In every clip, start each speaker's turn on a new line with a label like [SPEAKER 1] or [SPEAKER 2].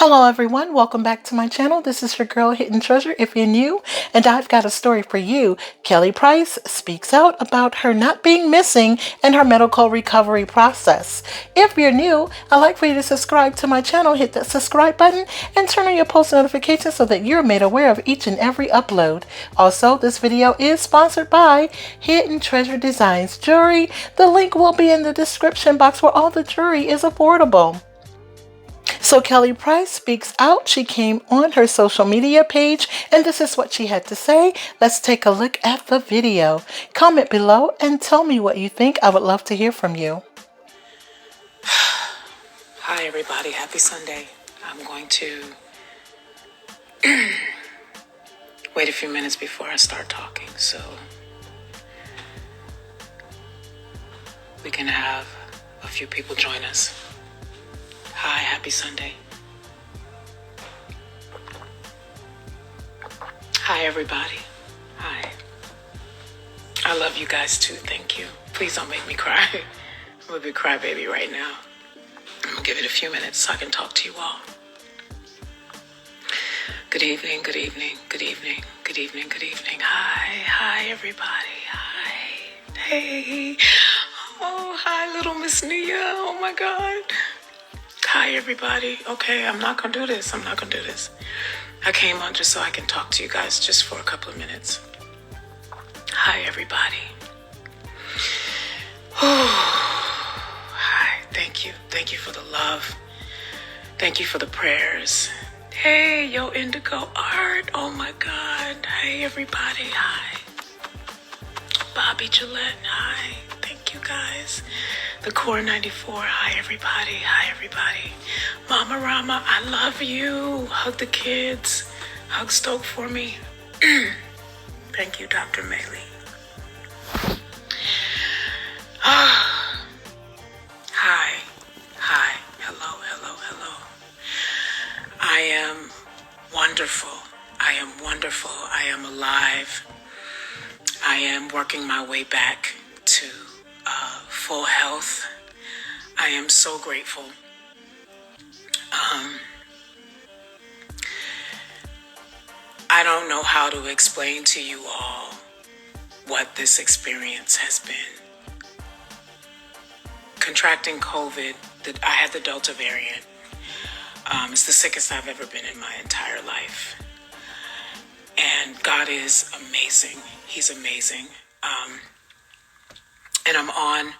[SPEAKER 1] Hello everyone, welcome back to my channel. This is your girl Hidden Treasure if you're new, and I've got a story for you. Kelly Price speaks out about her not being missing in her medical recovery process. If you're new, I'd like for you to subscribe to my channel, hit that subscribe button, and turn on your post notifications so that you're made aware of each and every upload. Also, this video is sponsored by Hidn Treasure Designs Jewelry. The link will be in the description box where all the jewelry is affordable. So Kelly Price speaks out. She came on her social media page, and this is what she had to say. Let's take a look at the video. Comment below and tell me what you think. I would love to hear from you.
[SPEAKER 2] Hi everybody, happy Sunday. I'm going to wait a few minutes before I start talking so we can have a few people join us. Hi, happy Sunday. Hi everybody. Hi. I love you guys too, thank you. Please don't make me cry. I'm a big crybaby right now. I'm gonna give it a few minutes so I can talk to you all. Good evening, good evening, good evening, good evening, good evening. Hi everybody. Hi. Hey. Oh, hi little Miss Nia. Oh my God. Hi everybody. Okay, I'm not gonna do this. I came on just so I can talk to you guys just for a couple of minutes. Hi everybody. Hi, thank you. Thank you for the love. Thank you for the prayers. Hey, yo, Indigo Art. Oh my God. Hey everybody. Hi. Bobby Gillette. Hi. Thank you guys. The Core 94. Hi everybody. Hi everybody. Mama Rama, I love you. Hug the kids. Hug Stoke for me. Thank you, Dr. Maylee. Hi. Hello. I am wonderful. I am alive. I am working my way back to full health. I am so grateful. I don't know how to explain to you all what this experience has been. Contracting COVID, I had the Delta variant. It's the sickest I've ever been in my entire life. And God is amazing. He's amazing. And I'm on.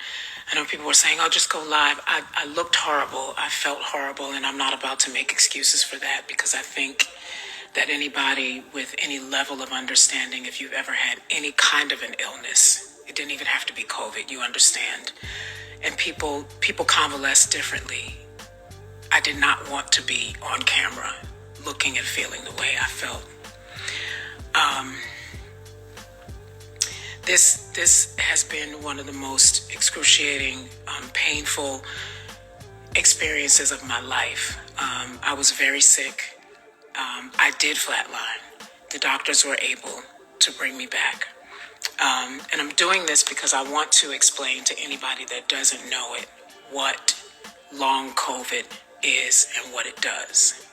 [SPEAKER 2] I know people were saying, oh, just go live. I looked horrible. I felt horrible. And I'm not about to make excuses for that because I think that anybody with any level of understanding, if you've ever had any kind of an illness, it didn't even have to be COVID, you understand. And people convalesce differently. I did not want to be on camera looking and feeling the way I felt. This has been one of the most excruciating, painful experiences of my life. I was very sick. I did flatline. The doctors were able to bring me back. And I'm doing this because I want to explain to anybody that doesn't know it what long COVID is and what it does.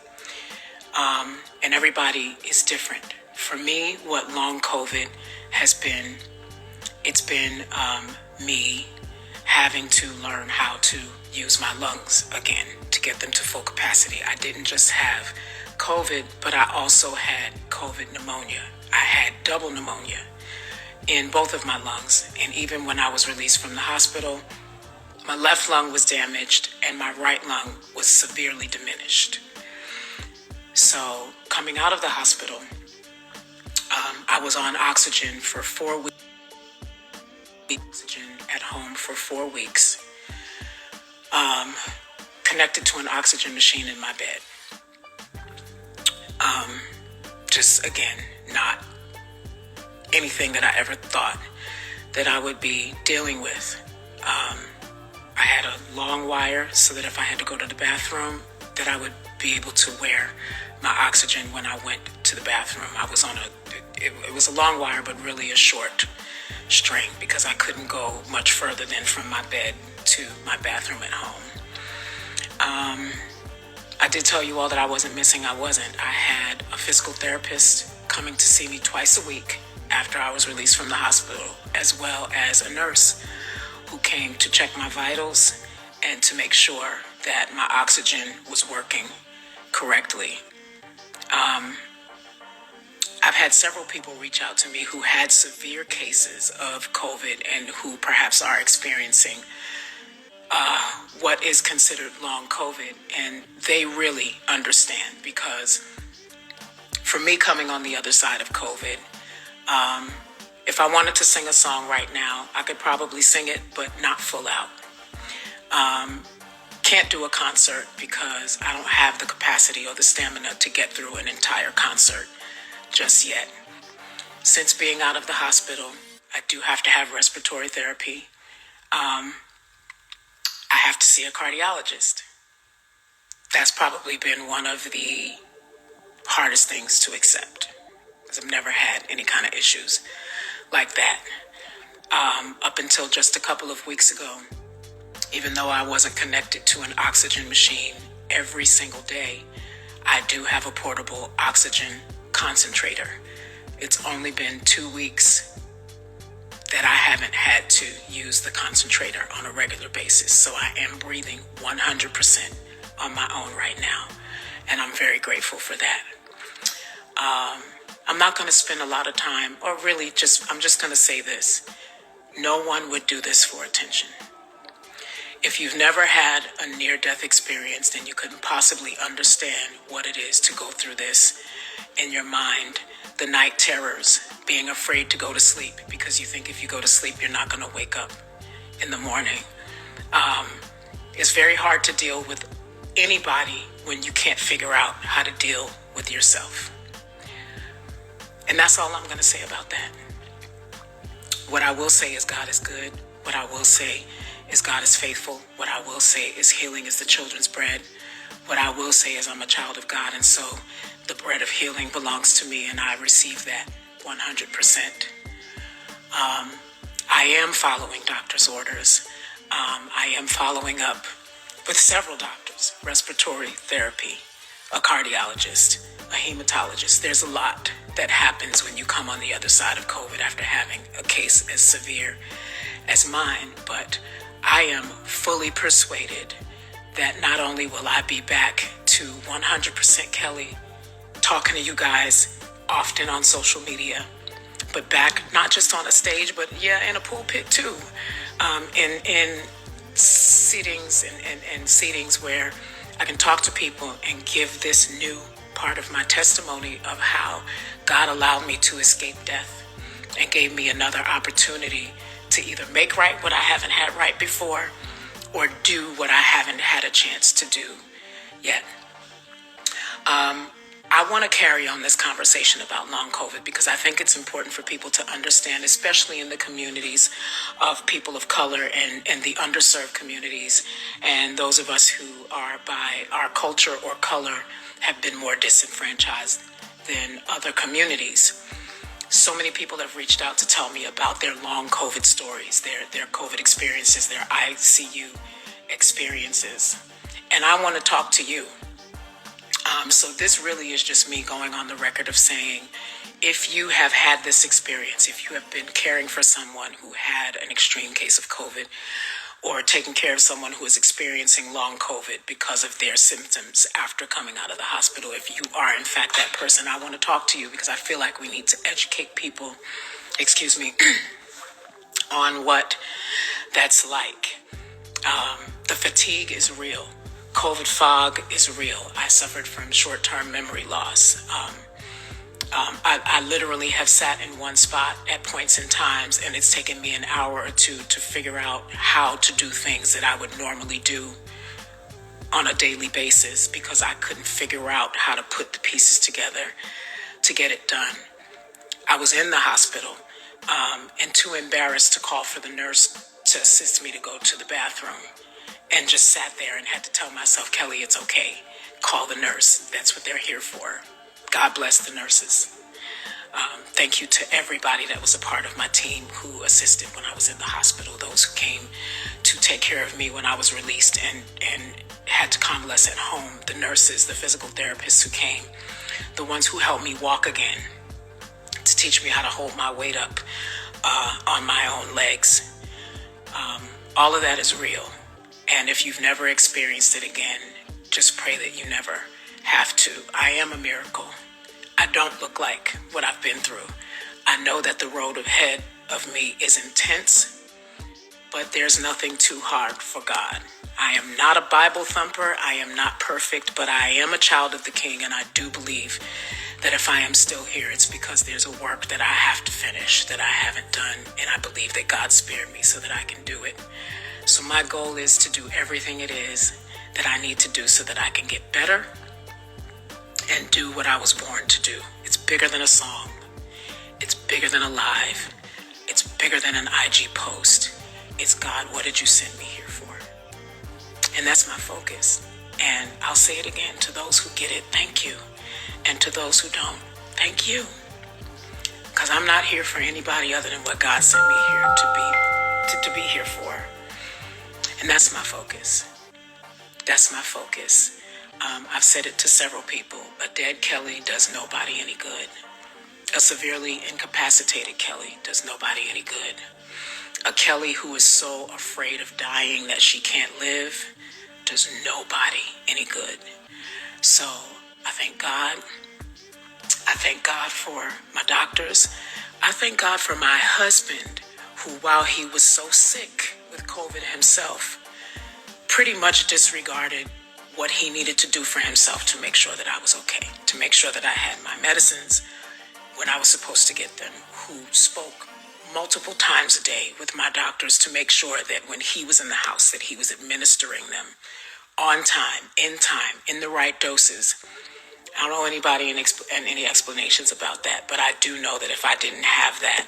[SPEAKER 2] And everybody is different. For me, what long COVID has been, it's been me having to learn how to use my lungs again to get them to full capacity. I didn't just have COVID, but I also had COVID pneumonia. I had double pneumonia in both of my lungs. And even when I was released from the hospital, my left lung was damaged and my right lung was severely diminished. So coming out of the hospital, I was on oxygen for 4 weeks. Oxygen at home for 4 weeks. Connected to an oxygen machine in my bed. Just again, not anything that I ever thought that I would be dealing with. I had a long wire so that if I had to go to the bathroom, that I would be able to wear my oxygen when I went to the bathroom. I was on it was a long wire, but really a short string because I couldn't go much further than from my bed to my bathroom at home. I did tell you all that I wasn't missing. I wasn't. I had a physical therapist coming to see me twice a week after I was released from the hospital, as well as a nurse who came to check my vitals and to make sure that my oxygen was working correctly. I've had several people reach out to me who had severe cases of COVID and who perhaps are experiencing what is considered long COVID, and they really understand, because for me, coming on the other side of COVID, if I wanted to sing a song right now, I could probably sing it, but not full out. Can't do a concert because I don't have the capacity or the stamina to get through an entire concert just yet. Since being out of the hospital, I do have to have respiratory therapy. I have to see a cardiologist. That's probably been one of the hardest things to accept, because I've never had any kind of issues like that. Up until just a couple of weeks ago, even though I wasn't connected to an oxygen machine every single day, I do have a portable oxygen concentrator. It's only been 2 weeks that I haven't had to use the concentrator on a regular basis. So I am breathing 100% on my own right now. And I'm very grateful for that. I'm not going to spend a lot of time, or really I'm just going to say this. No one would do this for attention. If you've never had a near-death experience, then you couldn't possibly understand what it is to go through this in your mind. The night terrors, being afraid to go to sleep because you think if you go to sleep, you're not going to wake up in the morning. It's very hard to deal with anybody when you can't figure out how to deal with yourself. And that's all I'm going to say about that. What I will say is God is good. What I will say is God is faithful. What I will say is healing is the children's bread. What I will say is I'm a child of God, and so the bread of healing belongs to me, and I receive that 100%. I am following doctor's orders. I am following up with several doctors: respiratory therapy, a cardiologist, a hematologist. There's a lot that happens when you come on the other side of COVID after having a case as severe as mine. But I am fully persuaded that not only will I be back to 100% Kelly, talking to you guys often on social media, but back not just on a stage, but in a pulpit too, in seatings and seatings where I can talk to people and give this new part of my testimony of how God allowed me to escape death and gave me another opportunity to either make right what I haven't had right before, or do what I haven't had a chance to do yet. I want to carry on this conversation about long COVID because I think it's important for people to understand, especially in the communities of people of color and the underserved communities, and those of us who are by our culture or color have been more disenfranchised than other communities. So many people have reached out to tell me about their long COVID stories, their COVID experiences, their ICU experiences. And I want to talk to you. So this really is just me going on the record of saying, if you have had this experience, if you have been caring for someone who had an extreme case of COVID, or taking care of someone who is experiencing long COVID because of their symptoms after coming out of the hospital, if you are in fact that person, I want to talk to you because I feel like we need to educate people, on what that's like. The fatigue is real. COVID fog is real. I suffered from short-term memory loss. I literally have sat in one spot at points in times, and it's taken me an hour or two to figure out how to do things that I would normally do on a daily basis because I couldn't figure out how to put the pieces together to get it done. I was in the hospital and too embarrassed to call for the nurse to assist me to go to the bathroom, and just sat there and had to tell myself, Kelly, it's okay. Call the nurse. That's what they're here for. God bless the nurses. Thank you to everybody that was a part of my team who assisted when I was in the hospital, those who came to take care of me when I was released and had to convalesce at home. The nurses, the physical therapists who came, the ones who helped me walk again, to teach me how to hold my weight up on my own legs. All of that is real. And if you've never experienced it again, just pray that you never have to. I am a miracle. I don't look like what I've been through. I know that the road ahead of me is intense, but there's nothing too hard for God. I am not a Bible thumper. I am not perfect, but I am a child of the King, and I do believe that if I am still here, it's because there's a work that I have to finish that I haven't done, and I believe that God spared me so that I can do it. So my goal is to do everything it is that I need to do so that I can get better and do what I was born to do. It's bigger than a song. It's bigger than a live. It's bigger than an IG post. It's God, what did you send me here for? And that's my focus. And I'll say it again, to those who get it, thank you. And to those who don't, thank you. Because I'm not here for anybody other than what God sent me here to be here for. And that's my focus. That's my focus. I've said it to several people. A dead Kelly does nobody any good. A severely incapacitated Kelly does nobody any good. A Kelly who is so afraid of dying that she can't live does nobody any good. So I thank God. I thank God for my doctors. I thank God for my husband, who, while he was so sick with COVID himself, pretty much disregarded what he needed to do for himself to make sure that I was okay, to make sure that I had my medicines when I was supposed to get them, who spoke multiple times a day with my doctors to make sure that when he was in the house that he was administering them on time, in the right doses. I don't know anybody and any explanations about that, but I do know that if I didn't have that,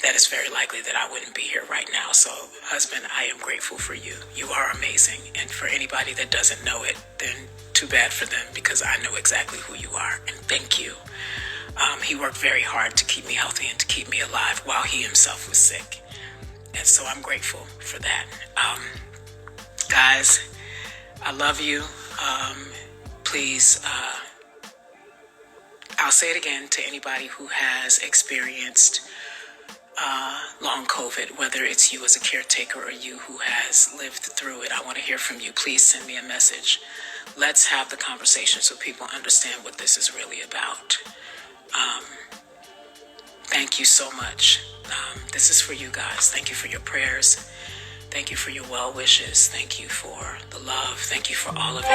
[SPEAKER 2] that is very likely that I wouldn't be here right now. So, husband, I am grateful for you. You are amazing. And for anybody that doesn't know it, then too bad for them, because I know exactly who you are. And thank you. He worked very hard to keep me healthy and to keep me alive while he himself was sick. And so I'm grateful for that. Guys, I love you. Please, I'll say it again to anybody who has experienced long COVID, whether it's you as a caretaker or you who has lived through it. I want to hear from you. Please send me a message. Let's have the conversation so people understand what this is really about. Thank you so much. This is for you guys. Thank you for your prayers. Thank you for your well wishes. Thank you for the love. Thank you for all of it.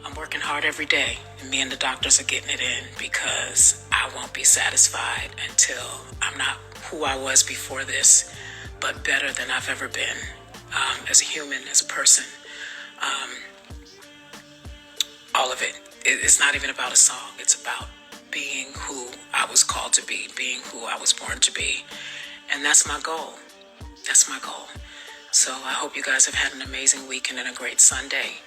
[SPEAKER 2] I'm working hard every day, and me and the doctors are getting it in, because I won't be satisfied until I'm not who I was before this, but better than I've ever been, as a human, as a person. All of it. It's not even about a song. It's about being who I was called to be, being who I was born to be. And that's my goal. That's my goal. So I hope you guys have had an amazing weekend and a great Sunday.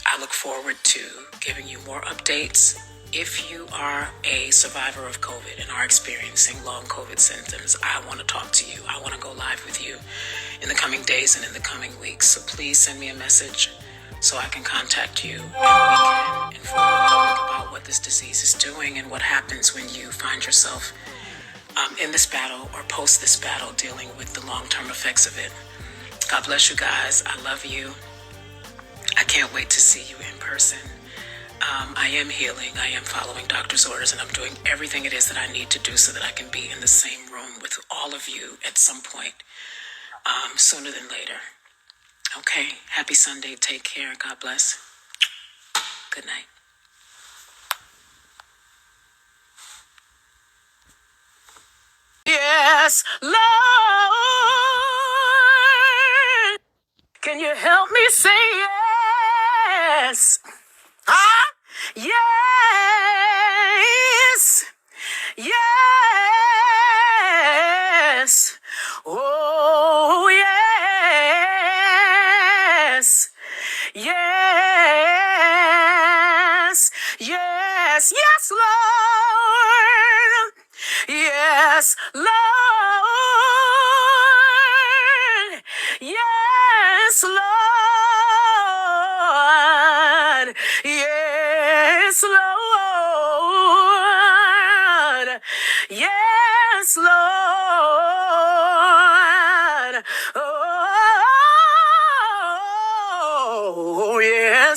[SPEAKER 2] I look forward to giving you more updates. If you are a survivor of COVID and are experiencing long COVID symptoms, I want to talk to you. I want to go live with you in the coming days and in the coming weeks. So please send me a message so I can contact you, and we can inform the public about what this disease is doing and what happens when you find yourself in this battle or post this battle, dealing with the long-term effects of it. God bless you guys. I love you. I can't wait to see you in person. I am healing. I am following doctor's orders, and I'm doing everything it is that I need to do so that I can be in the same room with all of you at some point, sooner than later. Okay, happy Sunday. Take care. God bless. Good night. Yes, Lord. Can you help me say yes? Huh? Yes. Yes. Oh, yes. Yes. Yes. Yes, Lord. Yes, Lord.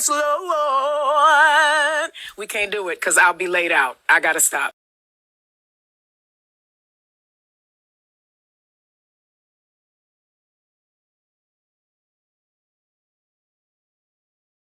[SPEAKER 2] Yes, Lord. We can't do it because I'll be laid out. I gotta stop.